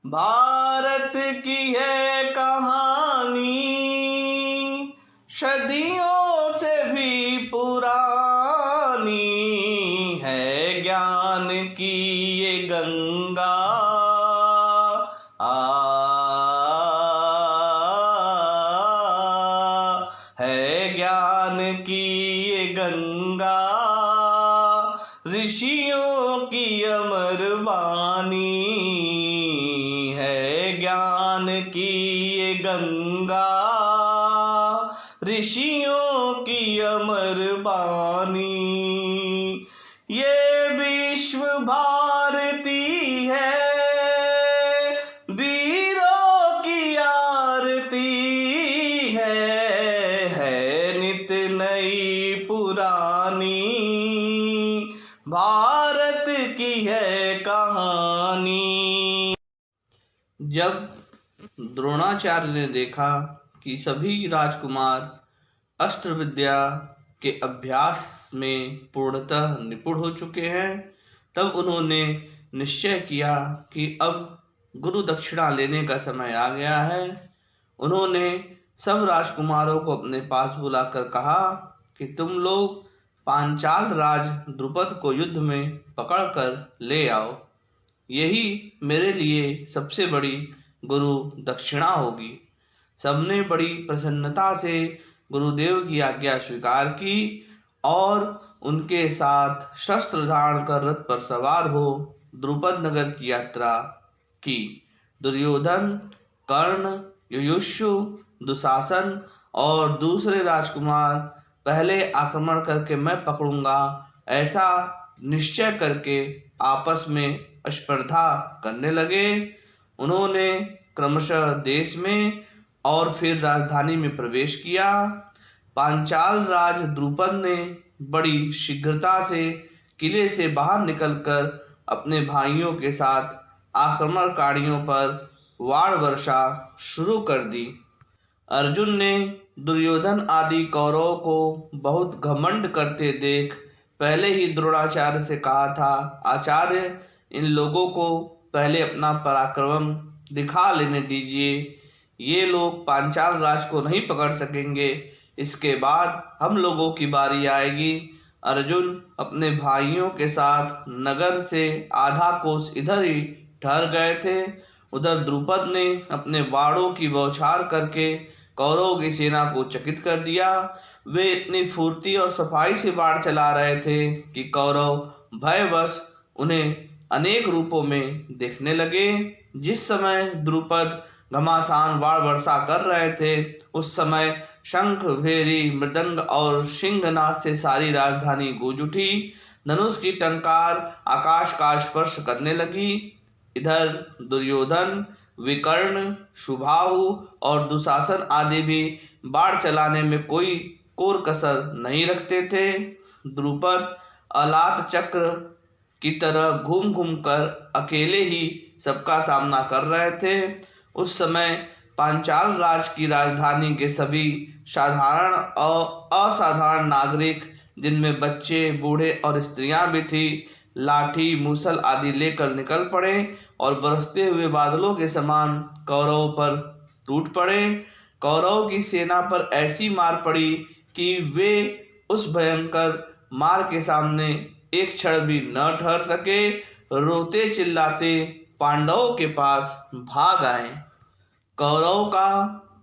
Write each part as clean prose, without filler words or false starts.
भारत की है कहानी सदियों से भी पुरानी है, ज्ञान की ये गंगा है, ज्ञान की ये गंगा, ऋषियों की अमर वाणी है, ज्ञान की ये गंगा, ऋषियों की अमर वाणी। ये विश्व भारती है, वीरों की आरती है नित नई पुरानी, भारत की है कहानी। जब द्रोणाचार्य ने देखा कि सभी राजकुमार अस्त्र विद्या के अभ्यास में पूर्णतः निपुण हो चुके हैं, तब उन्होंने निश्चय किया कि अब गुरु दक्षिणा लेने का समय आ गया है। उन्होंने सब राजकुमारों को अपने पास बुलाकर कहा कि तुम लोग पांचाल राज द्रुपद को युद्ध में पकड़कर ले आओ, यही मेरे लिए सबसे बड़ी गुरु दक्षिणा होगी। सबने बड़ी प्रसन्नता से गुरुदेव की आज्ञा स्वीकार की और उनके साथ शस्त्र धारण कर रथ पर सवार हो द्रुपद नगर की यात्रा की। दुर्योधन, कर्ण, युयुत्सु, दुशासन और दूसरे राजकुमार पहले आक्रमण करके मैं पकड़ूंगा ऐसा निश्चय करके आपस में स्पर्धा करने लगे। उन्होंने क्रमशः देश में और फिर राजधानी में प्रवेश किया। पांचाल राज द्रुपद ने बड़ी शीघ्रता से किले से बाहर निकलकर अपने भाइयों के साथ आक्रमणकारियों पर वाण वर्षा शुरू कर दी। अर्जुन ने दुर्योधन आदि कौरवों को बहुत घमंड करते देख पहले ही द्रोणाचार्य से कहा था, आचार्य, इन लोगों को पहले अपना पराक्रम दिखा लेने दीजिए। ये लोग पांचाल राज को नहीं पकड़ सकेंगे, इसके बाद हम लोगों की बारी आएगी। अर्जुन अपने भाइयों के साथ नगर से आधा कोस इधर ही ठहर गए थे। उधर द्रुपद ने अपने बाणों की बौछार करके कौरवों की सेना को चकित कर दिया। वे इतनी फुर्ती और सफाई से बाण चला रहे थे कि कौरव भयवश उन्हें अनेक रूपों में देखने लगे। जिस समय द्रुपद घमासान बाण वर्षा कर रहे थे, उस समय शंख, भेरी, मृदंग और सिंहनाद से सारी राजधानी गूंज उठी। धनुष की टंकार आकाश का स्पर्श करने लगी। इधर दुर्योधन, विकर्ण, शुभाहु और दुशासन आदि भी बाण चलाने में कोई कोर कसर नहीं रखते थे। द्रुपद अलात चक्र की तरह घूम घूम कर अकेले ही सबका सामना कर रहे थे। उस समय पांचाल राज की राजधानी के सभी साधारण और असाधारण नागरिक, जिनमें बच्चे, बूढ़े और स्त्रियां भी थी, लाठी, मूसल आदि लेकर निकल पड़े और बरसते हुए बादलों के समान कौरवों पर टूट पड़े। कौरवों की सेना पर ऐसी मार पड़ी कि वे उस भयंकर मार के सामने एक क्षण भी न ठहर सके। रोते चिल्लाते पांडवों के पास भाग आए। कौरवों का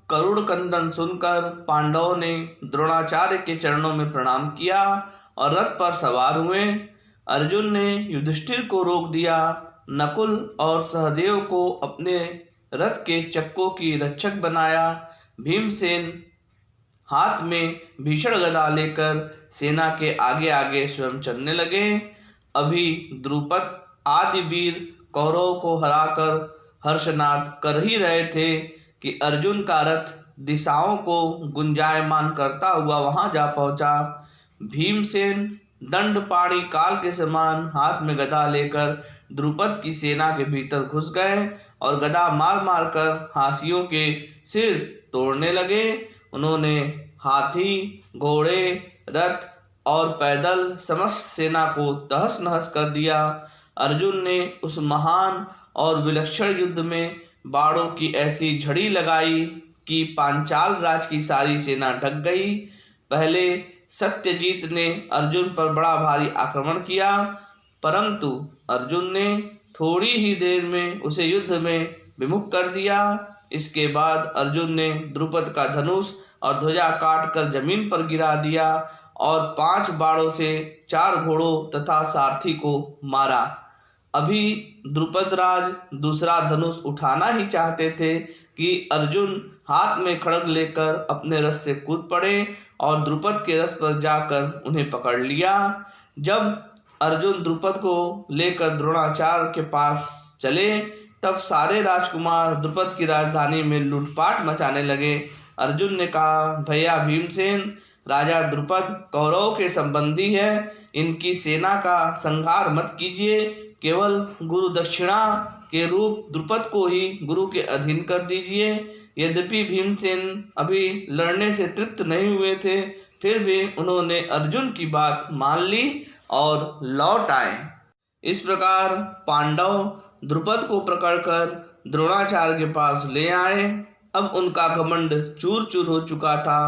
करुण क्रंदन सुनकर पांडवों ने द्रोणाचार्य के चरणों में प्रणाम किया और रथ पर सवार हुए। अर्जुन ने युधिष्ठिर को रोक दिया। नकुल और सहदेव को अपने रथ के चक्कों की रक्षक बनाया। भीमसेन हाथ में भीषण गदा लेकर सेना के आगे आगे स्वयं चलने लगे। अभी द्रुपद आदि वीर कौरवों को हराकर हर्षनाद कर ही रहे थे कि अर्जुन का रथ दिशाओं को गुंजायमान करता हुआ वहां जा पहुंचा। भीमसेन दंडपाणी काल के समान हाथ में गदा लेकर द्रुपद की सेना के भीतर घुस गए और गदा मार मार कर हाथियों के सिर तोड़ने लगे। उन्होंने हाथी, घोड़े, रथ और पैदल समस्त सेना को तहस नहस कर दिया। अर्जुन ने उस महान और विलक्षण युद्ध में बाणों की ऐसी झड़ी लगाई कि पांचाल राज की सारी सेना ढक गई। पहले सत्यजीत ने अर्जुन पर बड़ा भारी आक्रमण किया, परंतु अर्जुन ने थोड़ी ही देर में उसे युद्ध में विमुख कर दिया। इसके बाद अर्जुन ने द्रुपद का धनुष और ध्वजा काट कर जमीन पर गिरा दिया और 5 बाणों से 4 घोड़ों तथा सारथी को मारा। अभी द्रुपद राज दूसरा धनुष उठाना ही चाहते थे कि अर्जुन हाथ में खड्ग लेकर अपने रथ से कूद पड़े और द्रुपद के रथ पर जाकर उन्हें पकड़ लिया। जब अर्जुन द्रुपद को लेकर द्रोणाचार्य के पास चले तब सारे राजकुमार द्रुपद की राजधानी में लूटपाट मचाने लगे। अर्जुन ने कहा, भैया भीमसेन, राजा द्रुपद कौरवों के संबंधी है, इनकी सेना का संहार मत कीजिए, केवल गुरु दक्षिणा के रूप द्रुपद को ही गुरु के अधीन कर दीजिए। यद्यपि भीमसेन अभी लड़ने से तृप्त नहीं हुए थे, फिर भी उन्होंने अर्जुन की बात मान ली और लौट आए। इस प्रकार पांडव द्रुपद को पकड़कर द्रोणाचार्य के पास ले आए। अब उनका घमंड चूर चूर हो चुका था,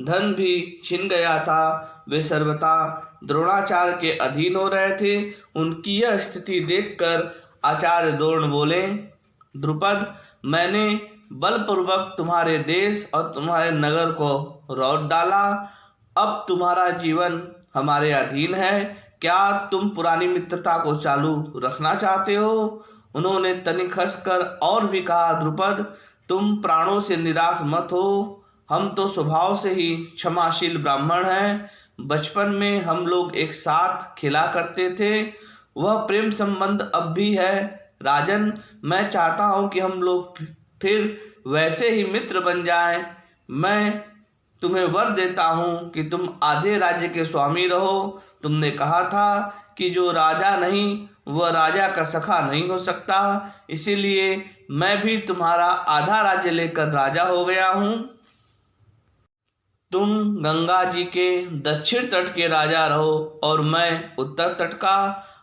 धन भी छिन गया था, वे सर्वथा द्रोणाचार्य के अधीन हो रहे थे। उनकी यह स्थिति देखकर आचार्य द्रोण बोले, द्रुपद, मैंने बलपूर्वक तुम्हारे देश और तुम्हारे नगर को लौट डाला, अब तुम्हारा जीवन हमारे अधीन है, क्या तुम पुरानी मित्रता को चालू रखना चाहते हो? उन्होंने तनिक हंसकर और भी कहा, द्रुपद, तुम प्राणों से निराश मत हो, हम तो स्वभाव से ही क्षमाशील ब्राह्मण हैं। बचपन में हम लोग एक साथ खेला करते थे, वह प्रेम संबंध अब भी है। राजन, मैं चाहता हूँ कि हम लोग फिर वैसे ही मित्र बन जाएं। मैं तुम्हें वर देता हूँ कि तुम आधे राज्य के स्वामी रहो। तुमने कहा था कि जो राजा नहीं वह राजा का सखा नहीं हो सकता, इसीलिए मैं भी तुम्हारा आधा राज्य लेकर राजा हो गया हूँ। तुम गंगा जी के दक्षिण तट के राजा रहो और मैं उत्तर तट का।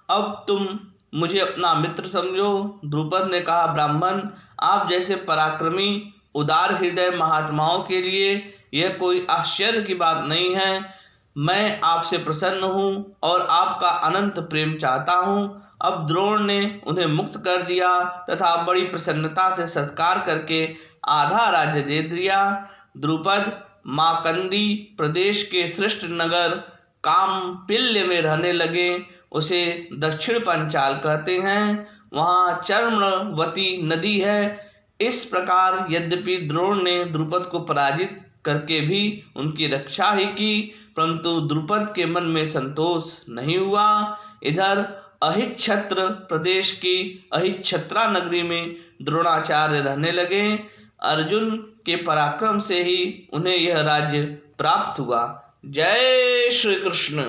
अब तुम मुझे अपना मित्र समझो। द्रुपद ने कहा, ब्राह्मण, आप जैसे पराक्रमी उदार हृदय महात्माओं के लिए यह कोई आश्चर्य की बात नहीं है। मैं आपसे प्रसन्न हूँ और आपका अनंत प्रेम चाहता हूँ। अब द्रोण ने उन्हें मुक्त कर दिया तथा बड़ी प्रसन्नता से सत्कार करके आधा राज्य दे दिया। द्रुपद माकंदी प्रदेश के श्रेष्ठ नगर कामपिल्य में रहने लगे। उसे दक्षिण पंचाल कहते हैं। वहाँ चर्मवती नदी है। इस प्रकार यद्यपि द्रोण ने द्रुपद को पराजित करके भी उनकी रक्षा ही की, परंतु द्रुपद के मन में संतोष नहीं हुआ। इधर अहिच्छत्र प्रदेश की अहिच्छत्रा नगरी में द्रोणाचार्य रहने लगे। अर्जुन के पराक्रम से ही उन्हें यह राज्य प्राप्त हुआ। जय श्री कृष्ण।